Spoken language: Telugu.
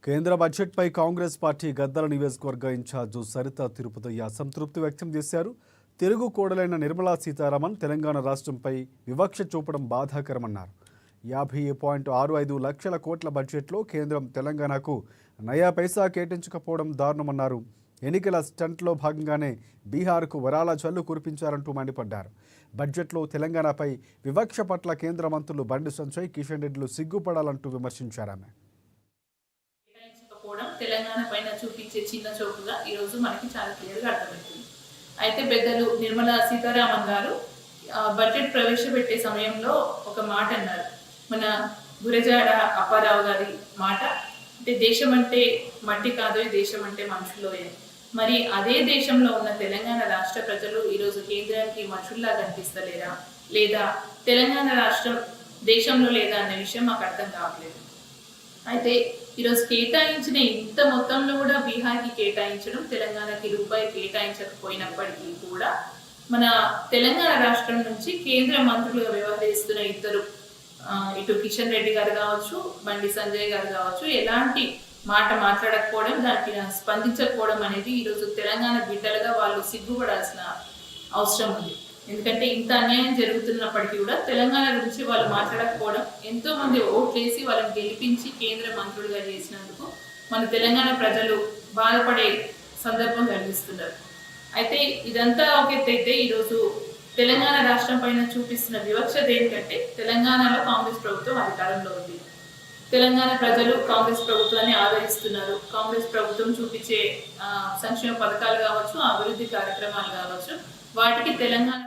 కేంద్ర బడ్జెట్పై కాంగ్రెస్ పార్టీ గద్దల నియోజకవర్గ ఇన్ఛార్జు సరిత తిరుపతయ్య అసంతృప్తి వ్యక్తం చేశారు. తెలుగు కోడలైన నిర్మలా సీతారామన్ తెలంగాణ రాష్ట్రంపై వివక్ష చూపడం బాధాకరమన్నారు. 50.65 లక్షల కోట్ల బడ్జెట్లో కేంద్రం తెలంగాణకు నయా పైసా కేటాయించకపోవడం దారుణమన్నారు. ఎన్నికల స్టంట్లో భాగంగానే బీహార్కు వరాల జల్లు కురిపించారంటూ మండిపడ్డారు. బడ్జెట్లో తెలంగాణపై వివక్ష పట్ల కేంద్ర మంత్రులు బండి సంజయ్, కిషన్ రెడ్డిలు సిగ్గుపడాలంటూ విమర్శించారు. తెలంగాణ పైన చూపించే చిన్న చూపుగా ఈరోజు మనకి చాలా క్లియర్గా అర్థమవుతుంది. అయితే పెద్దలు నిర్మలా సీతారామన్ గారు బడ్జెట్ ప్రవేశపెట్టే సమయంలో ఒక మాట అన్నారు. మన గురజాడ అప్పారావు గారి మాట, అంటే దేశం అంటే మట్టి కాదు, దేశం అంటే మనుషుల్లో. మరి అదే దేశంలో ఉన్న తెలంగాణ రాష్ట్ర ప్రజలు ఈరోజు కేంద్రానికి మనుషుల్లా కనిపిస్తలేరా, లేదా తెలంగాణ రాష్ట్రం దేశంలో లేదా అనే విషయం మాకు అర్థం కావట్లేదు. అయితే ఈరోజు కేటాయించిన ఇంత మొత్తంలో కూడా బీహార్కి కేటాయించడం, తెలంగాణకి రూపాయి కేటాయించకపోయినప్పటికీ కూడా మన తెలంగాణ రాష్ట్రం నుంచి కేంద్ర మంత్రులుగా వ్యవహరిస్తున్న ఇద్దరు, ఇటు కిషన్ రెడ్డి గారు కావచ్చు, బండి సంజయ్ గారు కావచ్చు, ఎలాంటి మాట మాట్లాడకపోవడం, దానికి స్పందించకపోవడం అనేది ఈరోజు తెలంగాణ బిడ్డలుగా వాళ్ళు సిగ్గుపడాల్సిన అవసరం ఉంది. ఎందుకంటే ఇంత అన్యాయం జరుగుతున్నప్పటికీ కూడా తెలంగాణ గురించి వాళ్ళు మాట్లాడకపోవడం, ఎంతో మంది ఓట్లేసి వాళ్ళని గెలిపించి కేంద్ర మంత్రులుగా చేసినందుకు మన తెలంగాణ ప్రజలు బాధపడే సందర్భం కనిపిస్తున్నారు. అయితే ఇదంతా ఒక ఎత్తైతే ఈరోజు తెలంగాణ రాష్ట్రం పైన చూపిస్తున్న వివక్షత ఏంటంటే, తెలంగాణలో కాంగ్రెస్ ప్రభుత్వం అధికారంలో ఉంది. తెలంగాణ ప్రజలు కాంగ్రెస్ ప్రభుత్వాన్ని ఆదరిస్తున్నారు. కాంగ్రెస్ ప్రభుత్వం చూపించే సంక్షేమ పథకాలు కావచ్చు, అభివృద్ధి కార్యక్రమాలు కావచ్చు, వాటికి తెలంగాణ